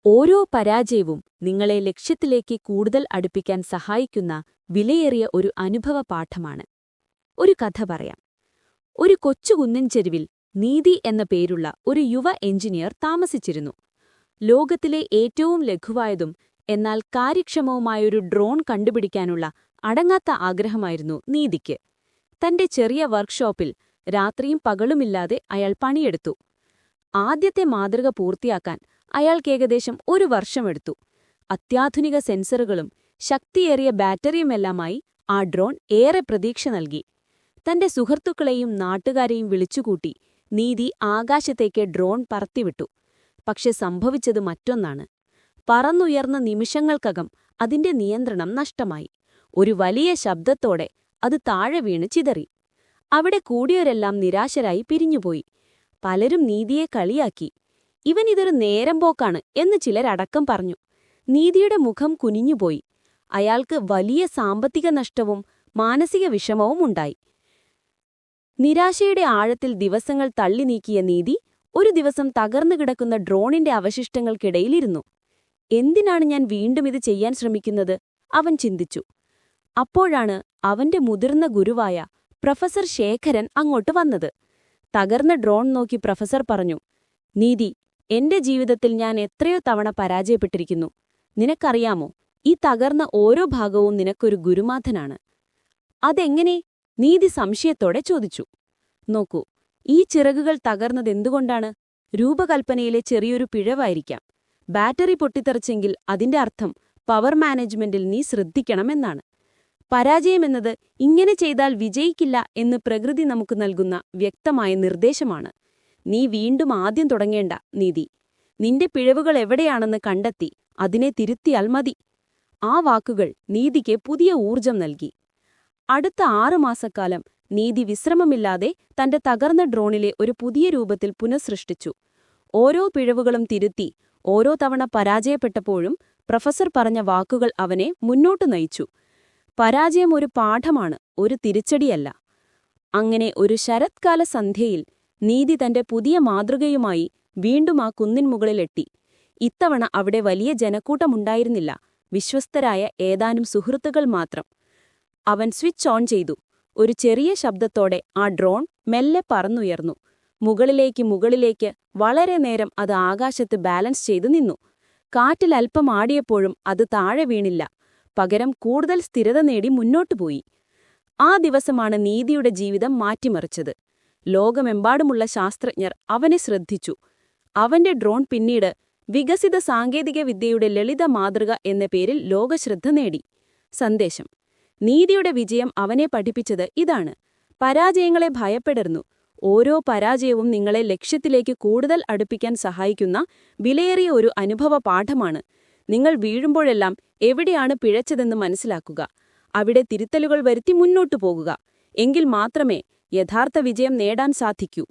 ഓരോ പരാജയവും നിങ്ങളെ ലക്ഷ്യത്തിലേക്ക് കൂടുതൽ അടുപ്പിക്കാൻ സഹായിക്കുന്ന വിലയേറിയ ഒരു അനുഭവ പാഠമാണ്. ഒരു കഥ പറയാം. ഒരു കൊച്ചു കുന്നിൻ ചെരുവിൽ നീതി എന്ന പേരുള്ള ഒരു യുവ എഞ്ചിനീയർ താമസിച്ചിരുന്നു. ലോകത്തിലെ ഏറ്റവും ലഘുവായതും എന്നാൽ കാര്യക്ഷമവുമായൊരു ഡ്രോൺ കണ്ടുപിടിക്കാനുള്ള അടങ്ങാത്ത ആഗ്രഹമായിരുന്നു നീതിക്ക്. തന്റെ ചെറിയ വർക്ക്ഷോപ്പിൽ രാത്രിയും പകലുമില്ലാതെ അയാൾ പണിയെടുത്തു. ആദ്യത്തെ മാതൃക പൂർത്തിയാക്കാൻ അയാൾക്ക് ഏകദേശം 1 വർഷമെടുത്തു. അത്യാധുനിക സെൻസറുകളും ശക്തിയേറിയ ബാറ്ററിയുമെല്ലാമായി ആ ഡ്രോൺ ഏറെ പ്രതീക്ഷ നൽകി. തന്റെ സുഹൃത്തുക്കളെയും നാട്ടുകാരെയും വിളിച്ചുകൂട്ടി നീതി ആകാശത്തേക്ക് ഡ്രോൺ പറത്തിവിട്ടു. പക്ഷെ സംഭവിച്ചത് മറ്റൊന്നാണ്. പറന്നുയർന്ന നിമിഷങ്ങൾക്കകം അതിന്റെ നിയന്ത്രണം നഷ്ടമായി. ഒരു വലിയ ശബ്ദത്തോടെ അത് താഴെ വീണ് ചിതറി. അവിടെ കൂടിയവരെല്ലാം നിരാശരായി പിരിഞ്ഞുപോയി. പലരും നീതിയെ കളിയാക്കി. ഇവനിതൊരു നേരമ്പോക്കാണ് എന്ന് ചിലരടക്കം പറഞ്ഞു. നീതിയുടെ മുഖം കുനിഞ്ഞുപോയി. അയാൾക്ക് വലിയ സാമ്പത്തിക നഷ്ടവും മാനസിക വിഷമവും ഉണ്ടായി. നിരാശയുടെ ആഴത്തിൽ ദിവസങ്ങൾ തള്ളി നീക്കിയ നീതി ഒരു ദിവസം തകർന്നുകിടക്കുന്ന ഡ്രോണിന്റെ അവശിഷ്ടങ്ങൾക്കിടയിലിരുന്നു. എന്തിനാണ് ഞാൻ വീണ്ടും ഇത് ചെയ്യാൻ ശ്രമിക്കുന്നത്? അവൻ ചിന്തിച്ചു. അപ്പോഴാണ് അവന്റെ മുതിർന്ന ഗുരുവായ പ്രൊഫസർ ശേഖരൻ അങ്ങോട്ട് വന്നത്. തകർന്ന ഡ്രോൺ നോക്കി പ്രൊഫസർ പറഞ്ഞു, നീതി, എന്റെ ജീവിതത്തിൽ ഞാൻ എത്രയോ തവണ പരാജയപ്പെട്ടിരിക്കുന്നു. നിനക്കറിയാമോ, ഈ തകർന്ന ഓരോ ഭാഗവും നിനക്കൊരു ഗുരുനാഥനാണ്. അതെങ്ങനെ? നീതി സംശയത്തോടെ ചോദിച്ചു. നോക്കൂ, ഈ ചിറകുകൾ തകർന്നതെന്തുകൊണ്ടാണ്? രൂപകൽപ്പനയിലെ ചെറിയൊരു പിഴവായിരിക്കാം. ബാറ്ററി പൊട്ടിത്തെറിച്ചെങ്കിൽ അതിന്റെ അർത്ഥം പവർ മാനേജ്മെന്റിൽ നീ ശ്രദ്ധിക്കണമെന്നാണ്. പരാജയമെന്നത് ഇങ്ങനെ ചെയ്താൽ വിജയിക്കില്ല എന്ന് പ്രകൃതി നമുക്ക് നൽകുന്ന വ്യക്തമായ നിർദ്ദേശമാണ്. നീ വീണ്ടും ആദ്യം തുടങ്ങേണ്ട, നീതി. നിന്റെ പിഴവുകൾ എവിടെയാണെന്ന് കണ്ടെത്തി അതിനെ തിരുത്തിയാൽ മതി. ആ വാക്കുകൾ നീതിക്ക് പുതിയ ഊർജം നൽകി. അടുത്ത 6 മാസക്കാലം നീതി വിശ്രമമില്ലാതെ തന്റെ തകർന്ന ഡ്രോണിലെ ഒരു പുതിയ രൂപത്തിൽ പുനഃസൃഷ്ടിച്ചു. ഓരോ പിഴവുകളും തിരുത്തി ഓരോ തവണ പരാജയപ്പെട്ടപ്പോഴും പ്രൊഫസർ പറഞ്ഞ വാക്കുകൾ അവനെ മുന്നോട്ടു നയിച്ചു. പരാജയം ഒരു പാഠമാണ്, ഒരു തിരിച്ചടിയല്ല. അങ്ങനെ ഒരു ശരത്കാല സന്ധ്യയിൽ നീതി തന്റെ പുതിയ മാതൃകയുമായി വീണ്ടും ആ കുന്നിൻ മുകളിലെത്തി. ഇത്തവണ അവിടെ വലിയ ജനക്കൂട്ടമുണ്ടായിരുന്നില്ല. വിശ്വസ്തരായ ഏതാനും സുഹൃത്തുക്കൾ മാത്രം. അവൻ സ്വിച്ച് ഓൺ ചെയ്തു. ഒരു ചെറിയ ശബ്ദത്തോടെ ആ ഡ്രോൺ മെല്ലെ പറന്നുയർന്നു. മുകളിലേക്ക് വളരെ നേരം അത് ആകാശത്ത് ബാലൻസ് ചെയ്തു നിന്നു. കാറ്റിൽ അല്പം ആടിയപ്പോഴും അത് താഴെ വീണില്ല. പകരം കൂടുതൽ സ്ഥിരത നേടി മുന്നോട്ടുപോയി. ആ ദിവസമാണ് നീതിയുടെ ജീവിതം മാറ്റിമറിച്ചത്. ലോകമെമ്പാടുമുള്ള ശാസ്ത്രജ്ഞർ അവനെ ശ്രദ്ധിച്ചു. അവന്റെ ഡ്രോൺ പിന്നീട് വികസിത സാങ്കേതികവിദ്യയുടെ ലളിത മാതൃക എന്ന പേരിൽ ലോകശ്രദ്ധ നേടി. സന്ദേശം: നീതിയുടെ വിജയം അവനെ പഠിപ്പിച്ചത് ഇതാണ്. പരാജയങ്ങളെ ഭയപ്പെടരുന്നു. ഓരോ പരാജയവും നിങ്ങളെ ലക്ഷ്യത്തിലേക്ക് കൂടുതൽ അടുപ്പിക്കാൻ സഹായിക്കുന്ന വിലയേറിയ ഒരു അനുഭവ പാഠമാണ്. നിങ്ങൾ വീഴുമ്പോഴെല്ലാം എവിടെയാണ് പിഴച്ചതെന്ന് മനസ്സിലാക്കുക. അവിടെ തിരുത്തലുകൾ വരുത്തി മുന്നോട്ടു പോകുക. എങ്കിൽ മാത്രമേ യഥാർത്ഥ വിജയം നേടാൻ സാധിക്കൂ.